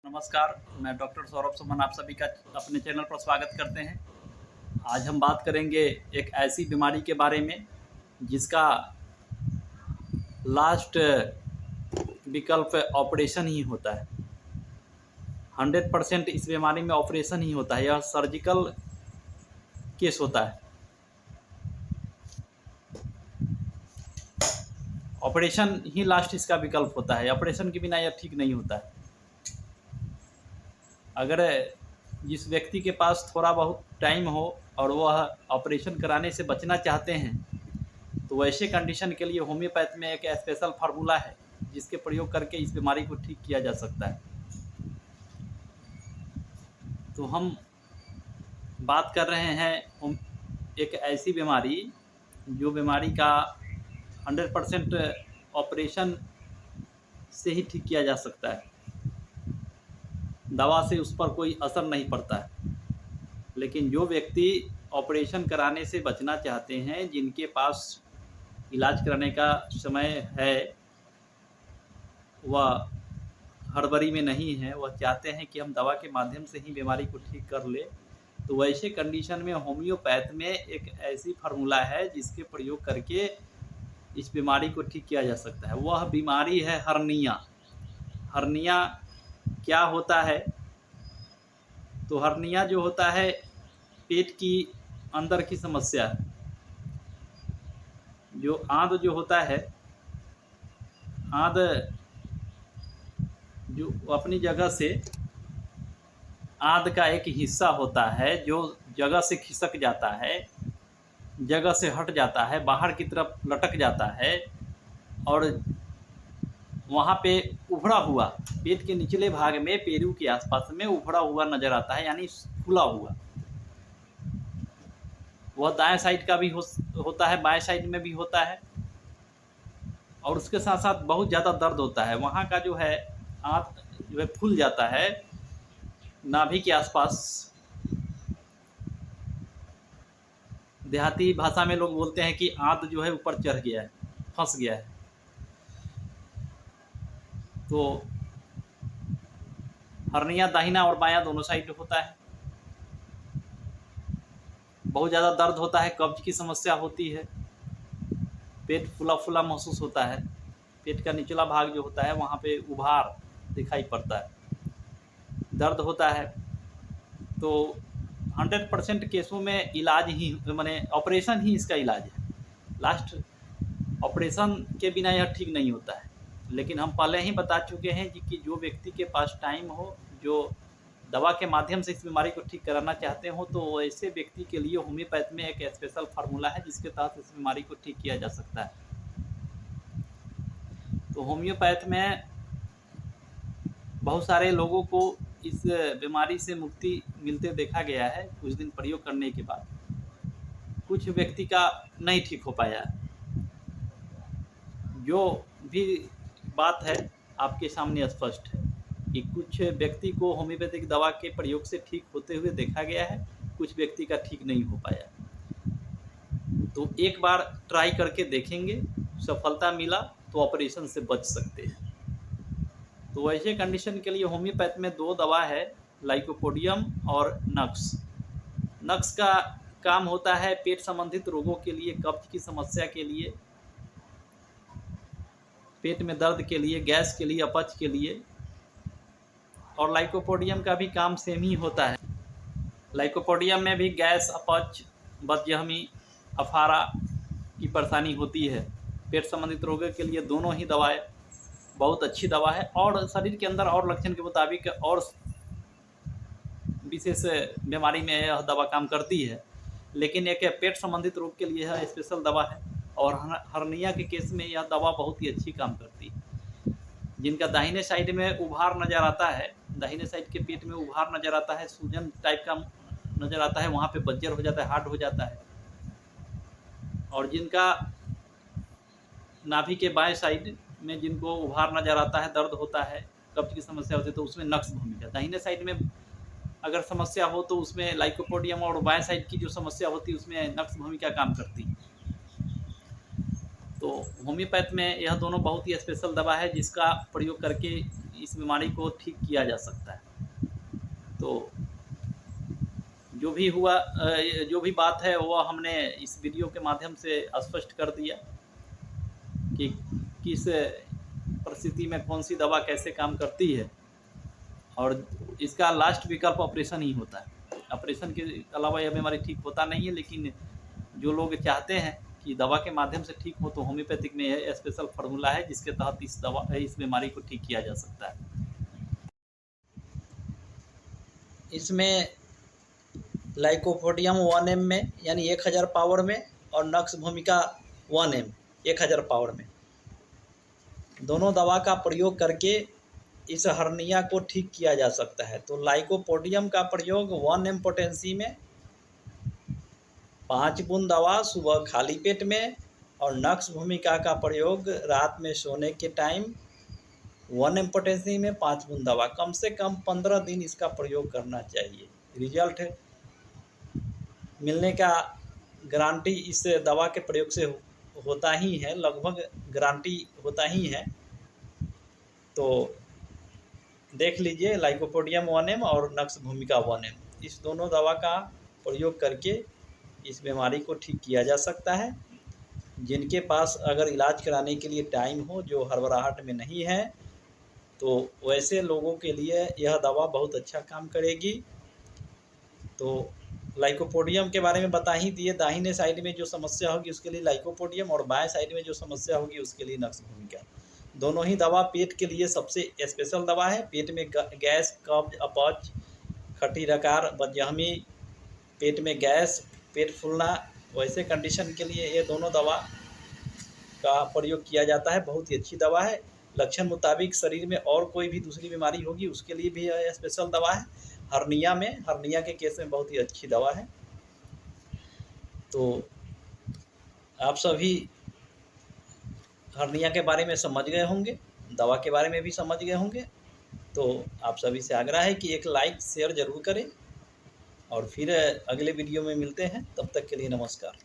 नमस्कार, मैं डॉक्टर सौरभ सुमन आप सभी का अपने चैनल पर स्वागत करते हैं। आज हम बात करेंगे एक ऐसी बीमारी के बारे में जिसका लास्ट विकल्प ऑपरेशन ही होता है। 100% इस बीमारी में ऑपरेशन ही होता है। यह सर्जिकल केस होता है। ऑपरेशन ही लास्ट इसका विकल्प होता है। ऑपरेशन के बिना यह ठीक नहीं होता है। अगर जिस व्यक्ति के पास थोड़ा बहुत टाइम हो और वह ऑपरेशन कराने से बचना चाहते हैं तो वैसे कंडीशन के लिए होम्योपैथ में एक स्पेशल फार्मूला है जिसके प्रयोग करके इस बीमारी को ठीक किया जा सकता है। तो हम बात कर रहे हैं एक ऐसी बीमारी जो बीमारी का 100% ऑपरेशन से ही ठीक किया जा सकता है। दवा से उस पर कोई असर नहीं पड़ता है। लेकिन जो व्यक्ति ऑपरेशन कराने से बचना चाहते हैं, जिनके पास इलाज कराने का समय है, वह हड़बड़ी में नहीं है, वह चाहते हैं कि हम दवा के माध्यम से ही बीमारी को ठीक कर ले, तो वैसे कंडीशन में होम्योपैथ में एक ऐसी फार्मूला है जिसके प्रयोग करके इस बीमारी को ठीक किया जा सकता है। वह बीमारी है हर्निया। हर्निया क्या होता है? तो हर्निया जो होता है पेट की अंदर की समस्या है। जो आंत जो होता है, आंत जो अपनी जगह से आंत का एक हिस्सा होता है जो जगह से खिसक जाता है, जगह से हट जाता है, बाहर की तरफ लटक जाता है और वहाँ पे उभड़ा हुआ पेट के निचले भाग में पेरू के आसपास में उभड़ा हुआ नज़र आता है, यानी फूला हुआ। वह दाएं साइड का भी होता है, बाएं साइड में भी होता है और उसके साथ साथ बहुत ज़्यादा दर्द होता है। वहाँ का जो है आंत जो है फूल जाता है नाभि के आसपास। देहाती भाषा में लोग बोलते हैं कि आंत जो है ऊपर चढ़ गया है, फंस गया है। तो हर्निया दाहिना और बायां दोनों साइड होता है। बहुत ज़्यादा दर्द होता है, कब्ज की समस्या होती है, पेट फूला फूला महसूस होता है, पेट का निचला भाग जो होता है वहाँ पे उभार दिखाई पड़ता है, दर्द होता है। तो 100% केसों में इलाज ही माने ऑपरेशन ही इसका इलाज है। लास्ट ऑपरेशन के बिना यह ठीक नहीं होता है। लेकिन हम पहले ही बता चुके हैं कि जो व्यक्ति के पास टाइम हो, जो दवा के माध्यम से इस बीमारी को ठीक कराना चाहते हो, तो ऐसे व्यक्ति के लिए होम्योपैथ में एक स्पेशल फार्मूला है जिसके तहत इस बीमारी को ठीक किया जा सकता है। तो होम्योपैथ में बहुत सारे लोगों को इस बीमारी से मुक्ति मिलते देखा गया है कुछ दिन प्रयोग करने के बाद। कुछ व्यक्ति का नहीं ठीक हो पाया। जो भी बात है आपके सामने स्पष्ट है कि कुछ व्यक्ति को होम्योपैथिक दवा के प्रयोग से ठीक होते हुए देखा गया है, कुछ व्यक्ति का ठीक नहीं हो पाया। तो एक बार ट्राई करके देखेंगे, सफलता मिला तो ऑपरेशन से बच सकते हैं। तो वैसे कंडीशन के लिए होम्योपैथ में 2 दवा है, लाइकोपोडियम और नक्स। नक्स का काम होता है पेट संबंधित रोगों के लिए, कब्ज की समस्या के लिए, पेट में दर्द के लिए, गैस के लिए, अपच के लिए। और लाइकोपोडियम का भी काम सेम ही होता है। लाइकोपोडियम में भी गैस, अपच, बदहजमी, अफारा की परेशानी होती है। पेट संबंधित रोगों के लिए दोनों ही दवाएं बहुत अच्छी दवा है और शरीर के अंदर और लक्षण के मुताबिक और विशेष बीमारी में यह दवा काम करती है। लेकिन एक पेट संबंधित रोग के लिए यह स्पेशल दवा है और हर्निया के केस में यह दवा बहुत ही अच्छी काम करती है। जिनका दाहिने साइड में उभार नज़र आता है, दाहिने साइड के पेट में उभार नज़र आता है, सूजन टाइप का नज़र आता है, वहाँ पे बज्जर हो जाता है, हार्ड हो जाता है। और जिनका नाभि के बाएं साइड में जिनको उभार नज़र आता है, दर्द होता है, कब्ज की समस्या होती है, तो उसमें नक्स भूमिका। दाहिने साइड में अगर समस्या हो तो उसमें लाइकोपोडियम, और बाएं साइड की जो समस्या होती है उसमें नक्स भूमिका काम करती है। तो होम्योपैथ में यह दोनों बहुत ही स्पेशल दवा है जिसका प्रयोग करके इस बीमारी को ठीक किया जा सकता है। तो जो भी हुआ, जो भी बात है वो हमने इस वीडियो के माध्यम से स्पष्ट कर दिया कि किस परिस्थिति में कौन सी दवा कैसे काम करती है, और इसका लास्ट विकल्प ऑपरेशन ही होता है। ऑपरेशन के अलावा यह बीमारी ठीक होता नहीं है, लेकिन जो लोग चाहते हैं कि दवा के माध्यम से ठीक हो, तो होम्योपैथिक में यह स्पेशल फार्मूला है जिसके तहत इस बीमारी को ठीक किया जा सकता है। इसमें लाइकोपोडियम 1 m में यानी 1000 पावर में, और नक्स भूमिका 1 m 1000 पावर में, दोनों दवा का प्रयोग करके इस हर्निया को ठीक किया जा सकता है। तो लाइकोपोडियम का प्रयोग 1 m पोटेंसी में 5 बूंद दवा सुबह खाली पेट में, और नक्स भूमिका का प्रयोग रात में सोने के टाइम 1 m पोटेंसी में 5 बूंद दवा, कम से कम 15 दिन इसका प्रयोग करना चाहिए। रिजल्ट मिलने का गारंटी इस दवा के प्रयोग से होता ही है, लगभग गारंटी होता ही है। तो देख लीजिए, लाइकोपोडियम 1 m और नक्स भूमिका 1 m, इस दोनों दवा का प्रयोग करके इस बीमारी को ठीक किया जा सकता है। जिनके पास अगर इलाज कराने के लिए टाइम हो, जो हड़बड़ाहट में नहीं है, तो वैसे लोगों के लिए यह दवा बहुत अच्छा काम करेगी। तो लाइकोपोडियम के बारे में बता ही दिए। दाहिने साइड में जो समस्या होगी उसके लिए लाइकोपोडियम, और बाएं साइड में जो समस्या होगी उसके लिए नक्स भूमिका। दोनों ही दवा पेट के लिए सबसे स्पेशल दवा है। पेट में गैस, कब्ज, अपच, खट्टी डकार, बदहजमी, पेट में गैस, पेट फूलना, वैसे कंडीशन के लिए ये दोनों दवा का प्रयोग किया जाता है। बहुत ही अच्छी दवा है। लक्षण मुताबिक शरीर में और कोई भी दूसरी बीमारी होगी उसके लिए भी यह स्पेशल दवा है। हर्निया के केस में बहुत ही अच्छी दवा है। तो आप सभी हर्निया के बारे में समझ गए होंगे, दवा के बारे में भी समझ गए होंगे। तो आप सभी से आग्रह है कि एक लाइक शेयर ज़रूर करें, और फिर अगले वीडियो में मिलते हैं। तब तक के लिए नमस्कार।